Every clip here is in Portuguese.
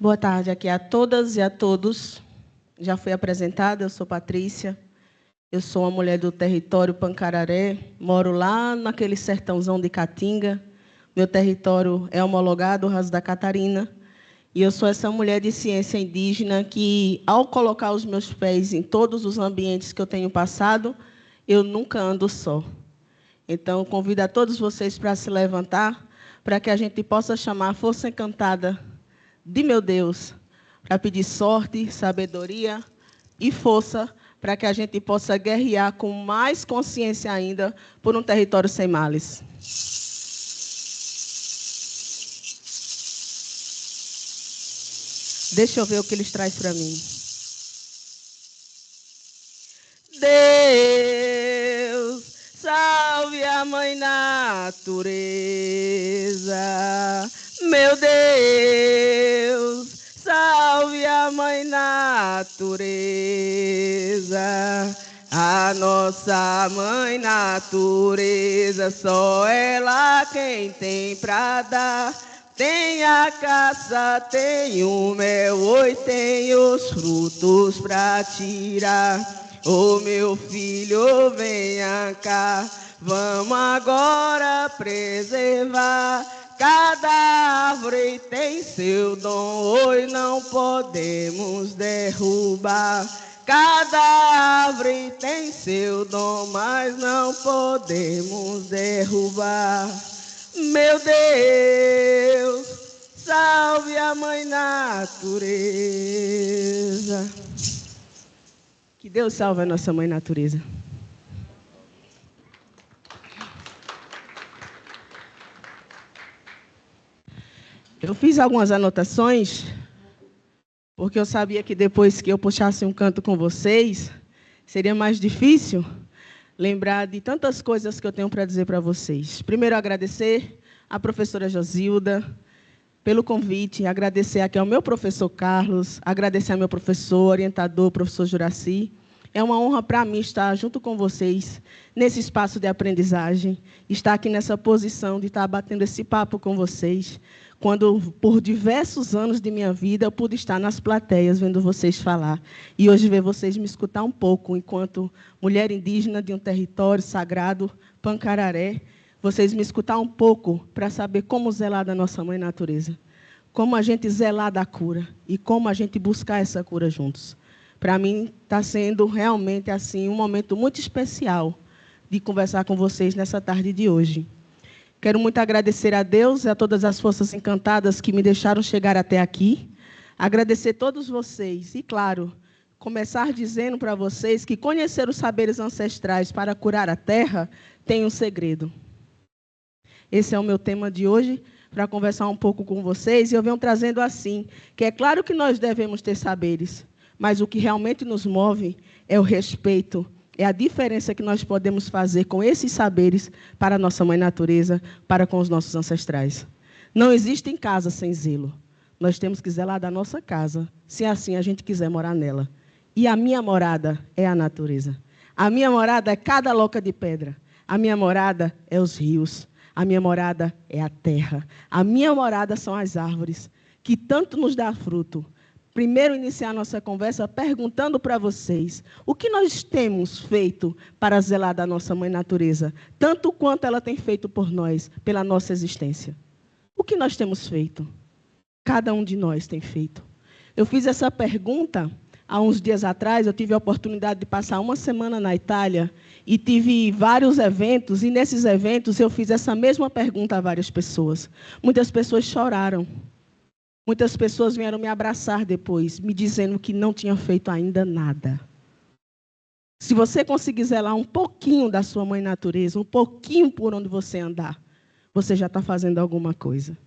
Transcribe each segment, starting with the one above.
Boa tarde aqui a todas e a todos. Já fui apresentada, eu sou Patrícia. Eu sou uma mulher do território Pancararé, moro lá naquele sertãozão de Caatinga. Meu território é homologado ao Raso da Catarina. E eu sou essa mulher de ciência indígena que, ao colocar os meus pés em todos os ambientes que eu tenho passado, eu nunca ando só. Então, convido a todos vocês para se levantar, para que a gente possa chamar a força encantada de meu Deus, para pedir sorte, sabedoria e força, para que a gente possa guerrear com mais consciência ainda por um território sem males. Deixa eu ver o que eles trazem para mim. Deus, salve a Mãe Natureza. Meu Deus, salve a Mãe Natureza. A nossa Mãe Natureza, só ela quem tem pra dar. Tem a caça, tem o mel, oi, tem os frutos pra tirar. Ô meu filho, venha cá, vamos agora preservar. Cada árvore tem seu dom, oi, não podemos derrubar. Cada árvore tem seu dom, mas não podemos derrubar. Meu Deus, salve a Mãe Natureza. Que Deus salve a nossa Mãe Natureza. Eu fiz algumas anotações, porque eu sabia que depois que eu puxasse um canto com vocês, seria mais difícil lembrar de tantas coisas que eu tenho para dizer para vocês. Primeiro, agradecer à professora Josilda pelo convite, agradecer aqui ao meu professor Carlos, agradecer ao meu professor, orientador, professor Juraci. É uma honra para mim estar junto com vocês nesse espaço de aprendizagem, estar aqui nessa posição de estar batendo esse papo com vocês, quando, por diversos anos de minha vida, eu pude estar nas plateias vendo vocês falar. E hoje ver vocês me escutar um pouco, enquanto mulher indígena de um território sagrado, Pancararé, vocês me escutar um pouco para saber como zelar da nossa Mãe Natureza, como a gente zelar da cura e como a gente buscar essa cura juntos. Para mim, está sendo realmente assim um momento muito especial de conversar com vocês nessa tarde de hoje. Quero muito agradecer a Deus e a todas as forças encantadas que me deixaram chegar até aqui. Agradecer a todos vocês. E, claro, começar dizendo para vocês que conhecer os saberes ancestrais para curar a terra tem um segredo. Esse é o meu tema de hoje, para conversar um pouco com vocês. E eu venho trazendo assim, que é claro que nós devemos ter saberes, mas o que realmente nos move é o respeito. É a diferença que nós podemos fazer com esses saberes para a nossa Mãe Natureza, para com os nossos ancestrais. Não existe em casa sem zelo. Nós temos que zelar da nossa casa, se assim a gente quiser morar nela. E a minha morada é a natureza. A minha morada é cada loca de pedra. A minha morada é os rios. A minha morada é a terra. A minha morada são as árvores, que tanto nos dá fruto. Primeiro, iniciar a nossa conversa perguntando para vocês o que nós temos feito para zelar da nossa Mãe Natureza, tanto quanto ela tem feito por nós, pela nossa existência. O que nós temos feito? Cada um de nós tem feito. Eu fiz essa pergunta há uns dias atrás, eu tive a oportunidade de passar uma semana na Itália e tive vários eventos, e nesses eventos eu fiz essa mesma pergunta a várias pessoas. Muitas pessoas choraram. Muitas pessoas vieram me abraçar depois, me dizendo que não tinham feito ainda nada. Se você conseguir zelar um pouquinho da sua Mãe Natureza, um pouquinho por onde você andar, você já está fazendo alguma coisa.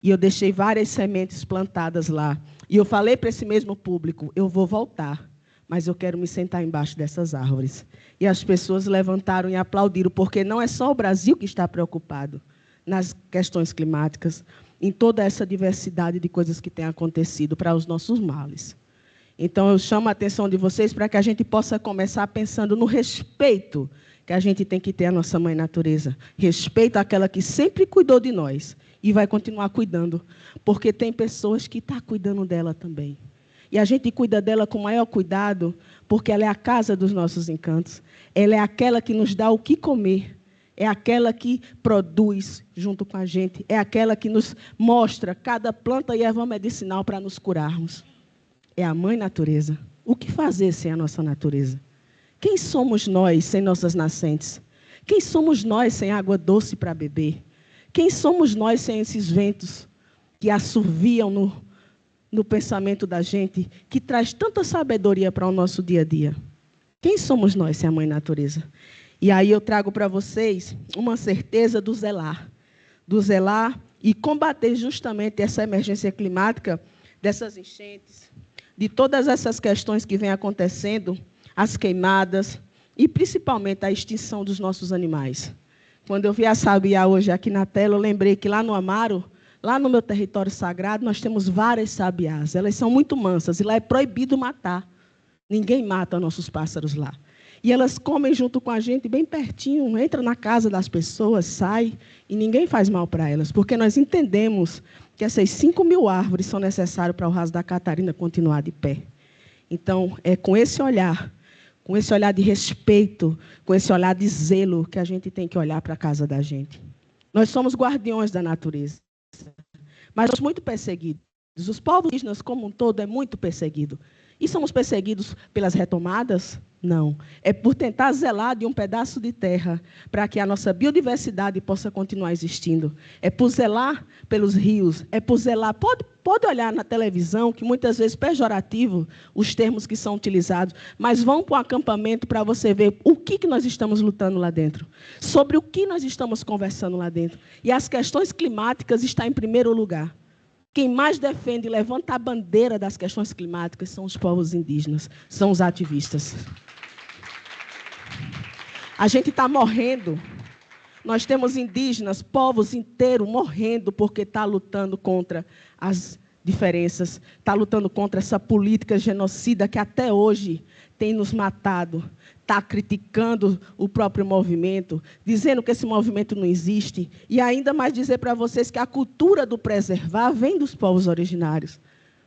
E eu deixei várias sementes plantadas lá. E eu falei para esse mesmo público, eu vou voltar, mas eu quero me sentar embaixo dessas árvores. E as pessoas levantaram e aplaudiram, porque não é só o Brasil que está preocupado nas questões climáticas, em toda essa diversidade de coisas que tem acontecido para os nossos males. Então, eu chamo a atenção de vocês para que a gente possa começar pensando no respeito que a gente tem que ter à nossa Mãe Natureza. Respeito àquela que sempre cuidou de nós e vai continuar cuidando, porque tem pessoas que estão cuidando dela também. E a gente cuida dela com o maior cuidado, porque ela é a casa dos nossos encantos. Ela é aquela que nos dá o que comer. É aquela que produz junto com a gente. É aquela que nos mostra cada planta e erva medicinal para nos curarmos. É a mãe natureza. O que fazer sem a nossa natureza? Quem somos nós sem nossas nascentes? Quem somos nós sem água doce para beber? Quem somos nós sem esses ventos que assoviam no pensamento da gente, que traz tanta sabedoria para o nosso dia a dia? Quem somos nós sem a mãe natureza? E aí eu trago para vocês uma certeza do zelar e combater justamente essa emergência climática, dessas enchentes, de todas essas questões que vêm acontecendo, as queimadas e principalmente a extinção dos nossos animais. Quando eu vi a sabiá hoje aqui na tela, eu lembrei que lá no Amaro, lá no meu território sagrado, nós temos várias sabiás. Elas são muito mansas e lá é proibido matar. Ninguém mata nossos pássaros lá. E elas comem junto com a gente, bem pertinho, entra na casa das pessoas, sai, e ninguém faz mal para elas, porque nós entendemos que essas 5.000 árvores são necessárias para o Raso da Catarina continuar de pé. Então, é com esse olhar de respeito, com esse olhar de zelo, que a gente tem que olhar para a casa da gente. Nós somos guardiões da natureza, mas somos muito perseguidos. Os povos indígenas, como um todo, é muito perseguido. E somos perseguidos pelas retomadas? Não. É por tentar zelar de um pedaço de terra para que a nossa biodiversidade possa continuar existindo. É por zelar pelos rios, é por zelar... Pode olhar na televisão, que muitas vezes é pejorativo os termos que são utilizados, mas vão para o acampamento para você ver o que nós estamos lutando lá dentro, sobre o que nós estamos conversando lá dentro. E as questões climáticas estão em primeiro lugar. Quem mais defende e levanta a bandeira das questões climáticas são os povos indígenas, são os ativistas. A gente está morrendo. Nós temos indígenas, povos inteiros morrendo porque está lutando contra as diferenças, está lutando contra essa política genocida que até hoje tem nos matado, está criticando o próprio movimento, dizendo que esse movimento não existe, e ainda mais dizer para vocês que a cultura do preservar vem dos povos originários.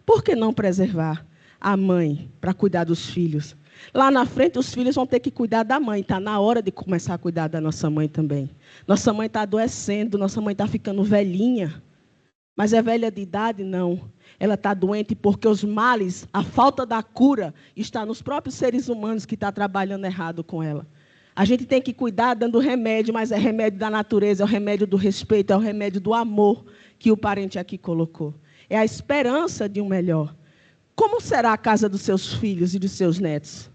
Por que não preservar a mãe para cuidar dos filhos? Lá na frente, os filhos vão ter que cuidar da mãe. Está na hora de começar a cuidar da nossa mãe também. Nossa mãe está adoecendo, nossa mãe está ficando velhinha. Mas é velha de idade? Não. Ela está doente porque os males, a falta da cura, está nos próprios seres humanos que estão trabalhando errado com ela. A gente tem que cuidar dando remédio, mas é remédio da natureza, é o remédio do respeito, é o remédio do amor que o parente aqui colocou. É a esperança de um melhor. Como será a casa dos seus filhos e dos seus netos?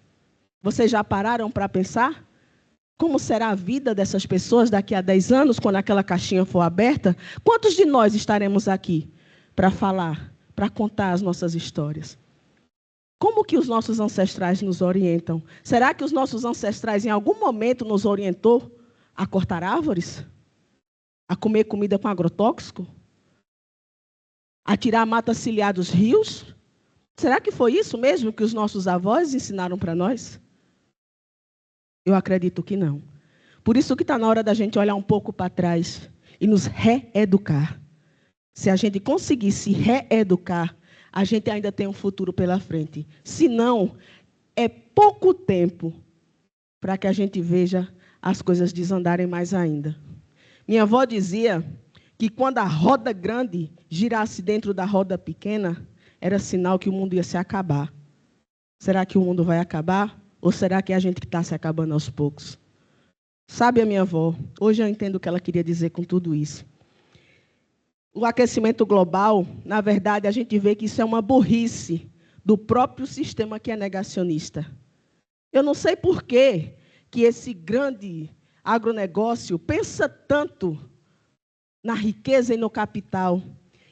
Vocês já pararam para pensar? Como será a vida dessas pessoas daqui a 10 anos, quando aquela caixinha for aberta? Quantos de nós estaremos aqui para falar, para contar as nossas histórias? Como que os nossos ancestrais nos orientam? Será que os nossos ancestrais, em algum momento, nos orientou a cortar árvores? A comer comida com agrotóxico? A tirar a mata ciliar dos rios? Será que foi isso mesmo que os nossos avós ensinaram para nós? Eu acredito que não. Por isso que está na hora da gente olhar um pouco para trás e nos reeducar. Se a gente conseguir se reeducar, a gente ainda tem um futuro pela frente. Se não, é pouco tempo para que a gente veja as coisas desandarem mais ainda. Minha avó dizia que quando a roda grande girasse dentro da roda pequena, era sinal que o mundo ia se acabar. Será que o mundo vai acabar? Ou será que é a gente que está se acabando aos poucos? Sabe a minha avó, hoje eu entendo o que ela queria dizer com tudo isso. O aquecimento global, na verdade, a gente vê que isso é uma burrice do próprio sistema que é negacionista. Eu não sei por que esse grande agronegócio pensa tanto na riqueza e no capital.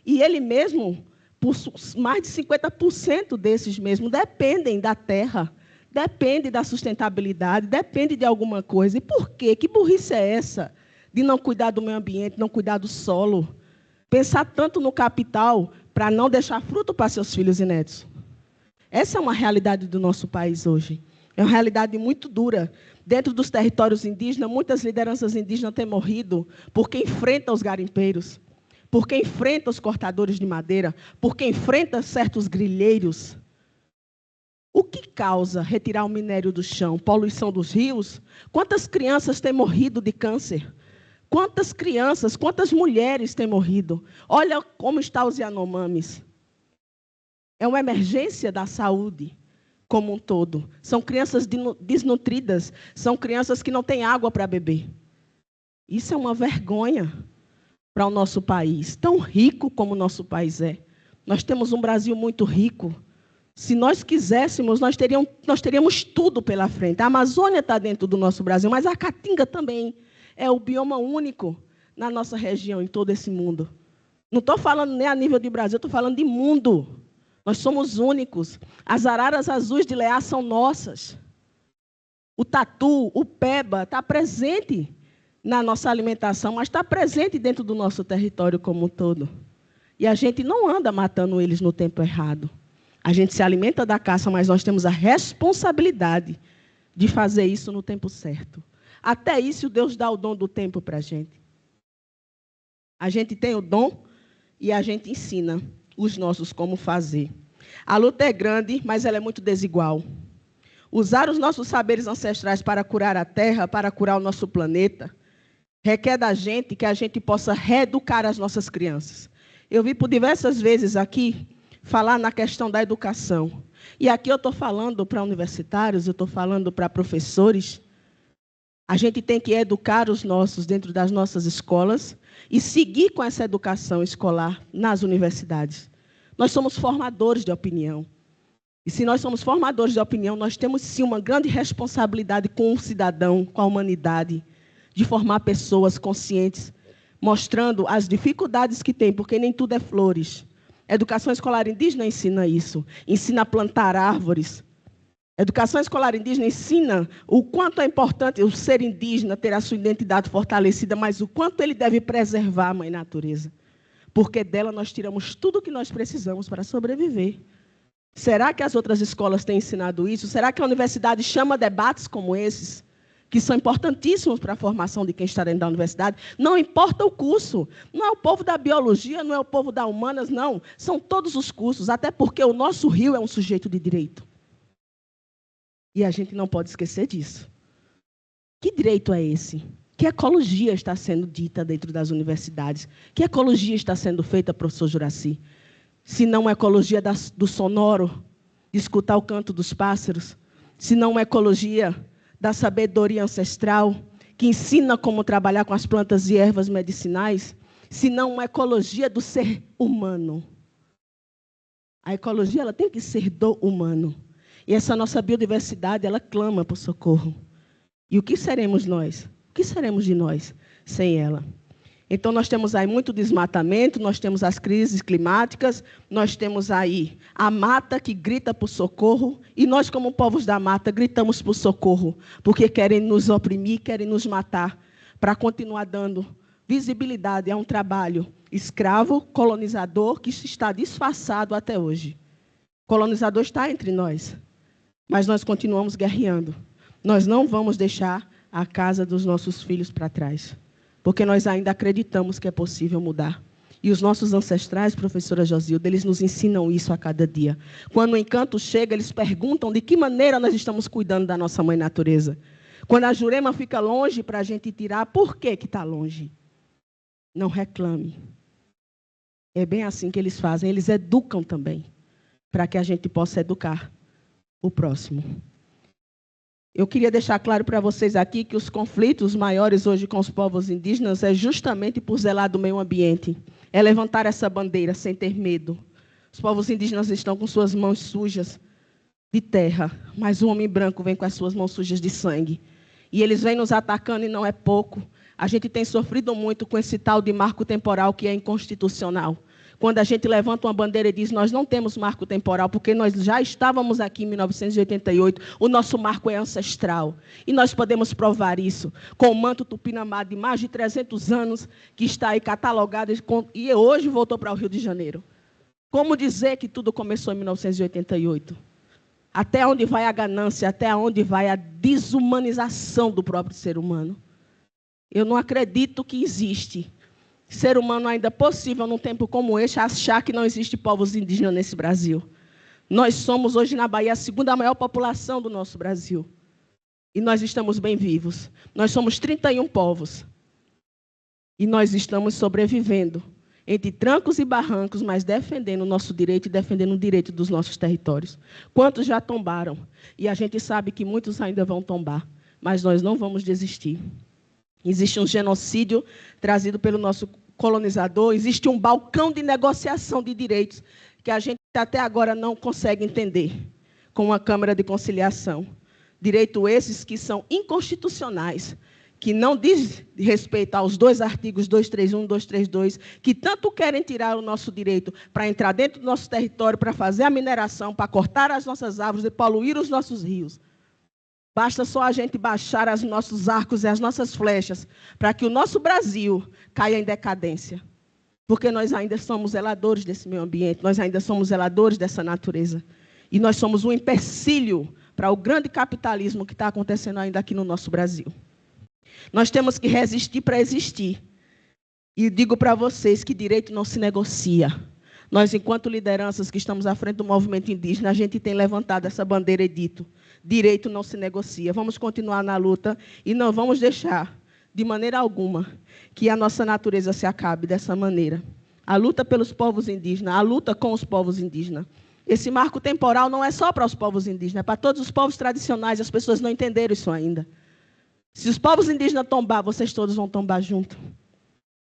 E ele mesmo, por mais de 50% desses mesmos, dependem da terra. Depende da sustentabilidade, depende de alguma coisa. E por quê? Que burrice é essa de não cuidar do meio ambiente, não cuidar do solo? Pensar tanto no capital para não deixar fruto para seus filhos e netos. Essa é uma realidade do nosso país hoje. É uma realidade muito dura. Dentro dos territórios indígenas, muitas lideranças indígenas têm morrido porque enfrentam os garimpeiros. porque enfrenta os cortadores de madeira, porque enfrenta certos grileiros. O que causa retirar o minério do chão? Poluição dos rios? Quantas crianças têm morrido de câncer? Quantas crianças, quantas mulheres têm morrido? Olha como estão os Yanomamis. É uma emergência da saúde como um todo. São crianças desnutridas, são crianças que não têm água para beber. Isso é uma vergonha para o nosso país, tão rico como o nosso país é. Nós temos um Brasil muito rico. Se nós quiséssemos, nós teríamos tudo pela frente. A Amazônia está dentro do nosso Brasil, mas a Caatinga também é o bioma único na nossa região, em todo esse mundo. Não estou falando nem a nível de Brasil, estou falando de mundo. Nós somos únicos. As araras azuis de Leá são nossas. O tatu, o peba, está presente na nossa alimentação, mas está presente dentro do nosso território como um todo. E a gente não anda matando eles no tempo errado. A gente se alimenta da caça, mas nós temos a responsabilidade de fazer isso no tempo certo. Até isso, Deus dá o dom do tempo para a gente. A gente tem o dom e a gente ensina os nossos como fazer. A luta é grande, mas ela é muito desigual. Usar os nossos saberes ancestrais para curar a terra, para curar o nosso planeta, requer da gente que a gente possa reeducar as nossas crianças. Eu vi por diversas vezes aqui falar na questão da educação. E aqui eu estou falando para universitários, eu estou falando para professores. A gente tem que educar os nossos dentro das nossas escolas e seguir com essa educação escolar nas universidades. Nós somos formadores de opinião. E se nós somos formadores de opinião, nós temos sim uma grande responsabilidade com o cidadão, com a humanidade, de formar pessoas conscientes, mostrando as dificuldades que tem, porque nem tudo é flores. A educação escolar indígena ensina isso, ensina a plantar árvores. A educação escolar indígena ensina o quanto é importante o ser indígena, ter a sua identidade fortalecida, mas o quanto ele deve preservar a mãe natureza. Porque dela nós tiramos tudo o que nós precisamos para sobreviver. Será que as outras escolas têm ensinado isso? Será que a universidade chama debates como esses, que são importantíssimos para a formação de quem está dentro da universidade? Não importa o curso. Não é o povo da biologia, não é o povo da humanas, não. São todos os cursos, até porque o nosso rio é um sujeito de direito. E a gente não pode esquecer disso. Que direito é esse? Que ecologia está sendo dita dentro das universidades? Que ecologia está sendo feita, professor Juraci? Se não a ecologia do sonoro, de escutar o canto dos pássaros, se não a ecologia da sabedoria ancestral, que ensina como trabalhar com as plantas e ervas medicinais, se não uma ecologia do ser humano. A ecologia ela tem que ser do humano. E essa nossa biodiversidade, ela clama por socorro. E o que seremos nós? O que seremos de nós sem ela? Então, nós temos aí muito desmatamento, nós temos as crises climáticas, nós temos aí a mata que grita por socorro, e nós, como povos da mata, gritamos por socorro, porque querem nos oprimir, querem nos matar, para continuar dando visibilidade a um trabalho escravo, colonizador, que está disfarçado até hoje. O colonizador está entre nós, mas nós continuamos guerreando. Nós não vamos deixar a casa dos nossos filhos para trás, porque nós ainda acreditamos que é possível mudar. E os nossos ancestrais, professora Josilda, eles nos ensinam isso a cada dia. Quando o encanto chega, eles perguntam de que maneira nós estamos cuidando da nossa mãe natureza. Quando a Jurema fica longe para a gente tirar, por que está longe? Não reclame. É bem assim que eles fazem. Eles educam também, para que a gente possa educar o próximo. Eu queria deixar claro para vocês aqui que os conflitos maiores hoje com os povos indígenas é justamente por zelar do meio ambiente. É levantar essa bandeira sem ter medo. Os povos indígenas estão com suas mãos sujas de terra, mas o homem branco vem com as suas mãos sujas de sangue. E eles vêm nos atacando e não é pouco. A gente tem sofrido muito com esse tal de marco temporal que é inconstitucional. Quando a gente levanta uma bandeira e diz nós não temos marco temporal, porque nós já estávamos aqui em 1988, o nosso marco é ancestral. E nós podemos provar isso com o manto tupinambá de mais de 300 anos, que está aí catalogado e hoje voltou para o Rio de Janeiro. Como dizer que tudo começou em 1988? Até onde vai a ganância, até onde vai a desumanização do próprio ser humano? Eu não acredito que existe ser humano ainda possível, num tempo como este, achar que não existe povos indígenas nesse Brasil. Nós somos, hoje, na Bahia, a segunda maior população do nosso Brasil. E nós estamos bem vivos. Nós somos 31 povos. E nós estamos sobrevivendo, entre trancos e barrancos, mas defendendo o nosso direito e defendendo o direito dos nossos territórios. Quantos já tombaram? E a gente sabe que muitos ainda vão tombar, mas nós não vamos desistir. Existe um genocídio trazido pelo nosso colonizador, existe um balcão de negociação de direitos que a gente até agora não consegue entender com uma Câmara de Conciliação. Direitos esses que são inconstitucionais, que não diz respeito aos 2 artigos 231 e 232, que tanto querem tirar o nosso direito para entrar dentro do nosso território, para fazer a mineração, para cortar as nossas árvores e poluir os nossos rios. Basta só a gente baixar os nossos arcos e as nossas flechas para que o nosso Brasil caia em decadência. Porque nós ainda somos zeladores desse meio ambiente, nós ainda somos zeladores dessa natureza. E nós somos um empecilho para o grande capitalismo que está acontecendo ainda aqui no nosso Brasil. Nós temos que resistir para existir. E digo para vocês que direito não se negocia. Nós, enquanto lideranças que estamos à frente do movimento indígena, a gente tem levantado essa bandeira e dito: direito não se negocia. Vamos continuar na luta e não vamos deixar, de maneira alguma, que a nossa natureza se acabe dessa maneira. A luta pelos povos indígenas, a luta com os povos indígenas. Esse marco temporal não é só para os povos indígenas, é para todos os povos tradicionais. As pessoas não entenderam isso ainda. Se os povos indígenas tombar, vocês todos vão tombar junto.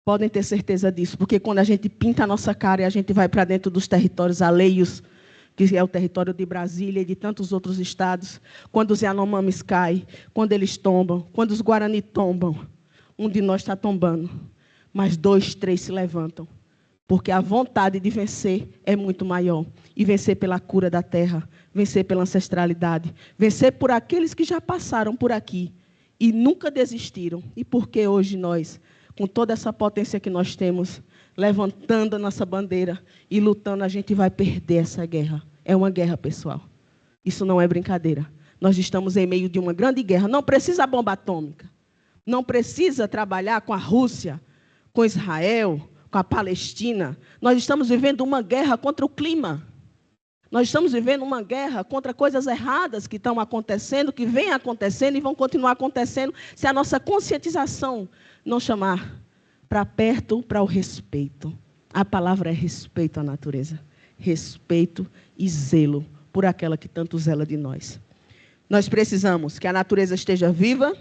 Podem ter certeza disso, porque quando a gente pinta a nossa cara e a gente vai para dentro dos territórios alheios, que é o território de Brasília e de tantos outros estados, quando os Yanomamis caem, quando eles tombam, quando os Guarani tombam, um de nós está tombando, mas 2, 3 se levantam, porque a vontade de vencer é muito maior, e vencer pela cura da terra, vencer pela ancestralidade, vencer por aqueles que já passaram por aqui e nunca desistiram. E porque hoje nós, com toda essa potência que nós temos, levantando a nossa bandeira e lutando, a gente vai perder essa guerra. É uma guerra, pessoal. Isso não é brincadeira. Nós estamos em meio de uma grande guerra. Não precisa bomba atômica. Não precisa trabalhar com a Rússia, com Israel, com a Palestina. Nós estamos vivendo uma guerra contra o clima. Nós estamos vivendo uma guerra contra coisas erradas que estão acontecendo, que vêm acontecendo e vão continuar acontecendo se a nossa conscientização não chamar para perto, para o respeito. A palavra é respeito à natureza. Respeito e zelo por aquela que tanto zela de nós. Nós precisamos que a natureza esteja viva,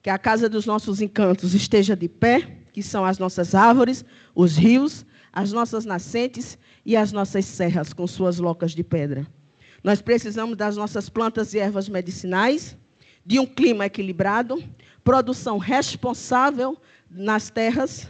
que a casa dos nossos encantos esteja de pé, que são as nossas árvores, os rios, as nossas nascentes e as nossas serras com suas locas de pedra. Nós precisamos das nossas plantas e ervas medicinais, de um clima equilibrado, produção responsável nas terras,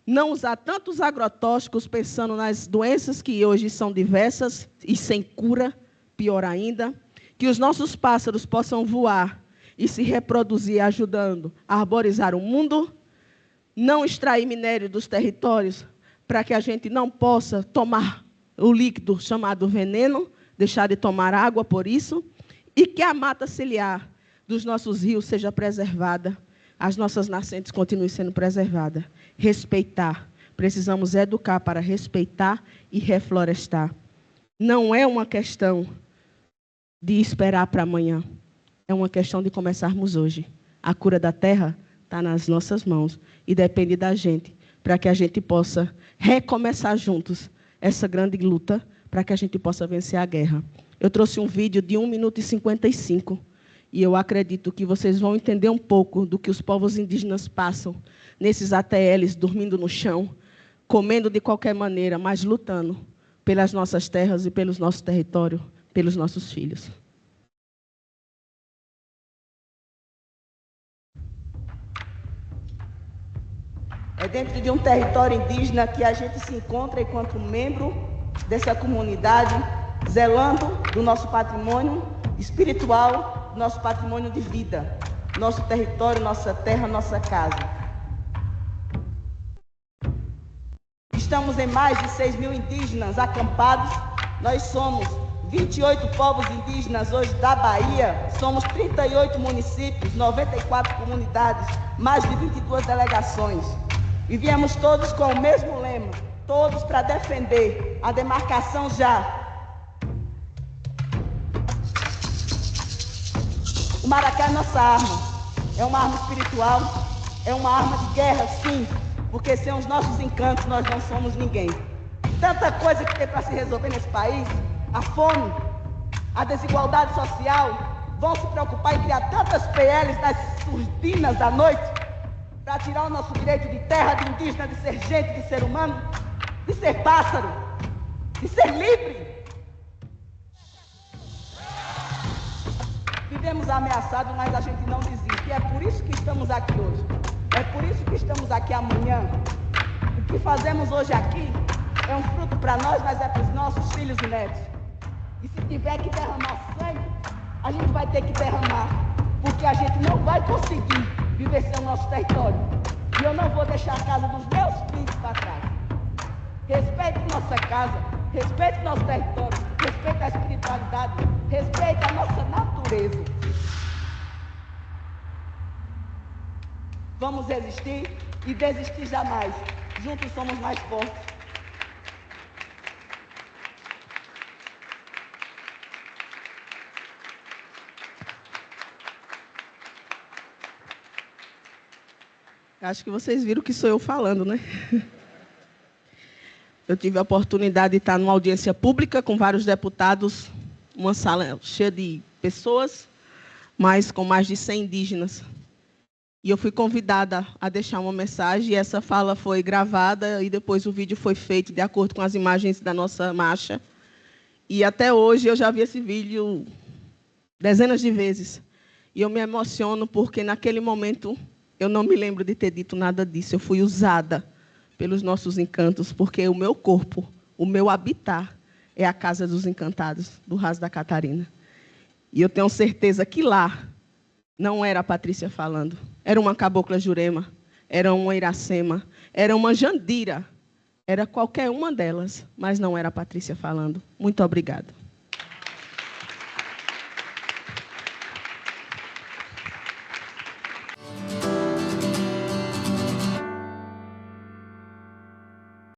não usar tantos agrotóxicos pensando nas doenças que hoje são diversas e sem cura, pior ainda, que os nossos pássaros possam voar e se reproduzir ajudando a arborizar o mundo, não extrair minério dos territórios para que a gente não possa tomar o líquido chamado veneno, deixar de tomar água por isso, e que a mata ciliar dos nossos rios seja preservada, as nossas nascentes continuem sendo preservadas. Respeitar. Precisamos educar para respeitar e reflorestar. Não é uma questão de esperar para amanhã. É uma questão de começarmos hoje. A cura da terra está nas nossas mãos e depende da gente, para que a gente possa recomeçar juntos essa grande luta, para que a gente possa vencer a guerra. Eu trouxe um vídeo de 1 minuto e 55, e eu acredito que vocês vão entender um pouco do que os povos indígenas passam nesses ATLs, dormindo no chão, comendo de qualquer maneira, mas lutando pelas nossas terras e pelos nossos territórios, pelos nossos filhos. É dentro de um território indígena que a gente se encontra enquanto membro dessa comunidade, zelando do nosso patrimônio espiritual, do nosso patrimônio de vida, nosso território, nossa terra, nossa casa. Estamos em mais de 6.000 indígenas acampados. Nós somos 28 povos indígenas hoje da Bahia, somos 38 municípios, 94 comunidades, mais de 22 delegações. E viemos todos com o mesmo lema, todos para defender a demarcação já. O Maracá é nossa arma, é uma arma espiritual, é uma arma de guerra, sim, porque sem os nossos encantos nós não somos ninguém. Tanta coisa que tem para se resolver nesse país, a fome, a desigualdade social, vão se preocupar em criar tantas PLs nas surdinas da noite para tirar o nosso direito de terra, de indígena, de ser gente, de ser humano, de ser pássaro, de ser livre. Vivemos ameaçados, mas a gente não desiste. E é por isso que estamos aqui hoje. É por isso que estamos aqui amanhã. O que fazemos hoje aqui é um fruto para nós, mas é para os nossos filhos e netos. E se tiver que derramar sangue, a gente vai ter que derramar, porque a gente não vai conseguir viver sem o nosso território. E eu não vou deixar a casa dos meus filhos para trás. Respeite nossa casa, respeite nosso território, respeite a espiritualidade, respeite a nossa natureza. Vamos resistir e desistir jamais. Juntos somos mais fortes. Acho que vocês viram que sou eu falando, né? Eu tive a oportunidade de estar numa audiência pública com vários deputados, uma sala cheia de pessoas, mas com mais de 100 indígenas. E eu fui convidada a deixar uma mensagem, e essa fala foi gravada, e depois o vídeo foi feito de acordo com as imagens da nossa marcha. E até hoje eu já vi esse vídeo dezenas de vezes. E eu me emociono porque, naquele momento, eu não me lembro de ter dito nada disso. Eu fui usada pelos nossos encantos, porque o meu corpo, o meu habitat, é a casa dos encantados, do Raso da Catarina. E eu tenho certeza que lá não era a Patrícia falando. Era uma cabocla Jurema, era uma Iracema, era uma Jandira, era qualquer uma delas, mas não era a Patrícia falando. Muito obrigada.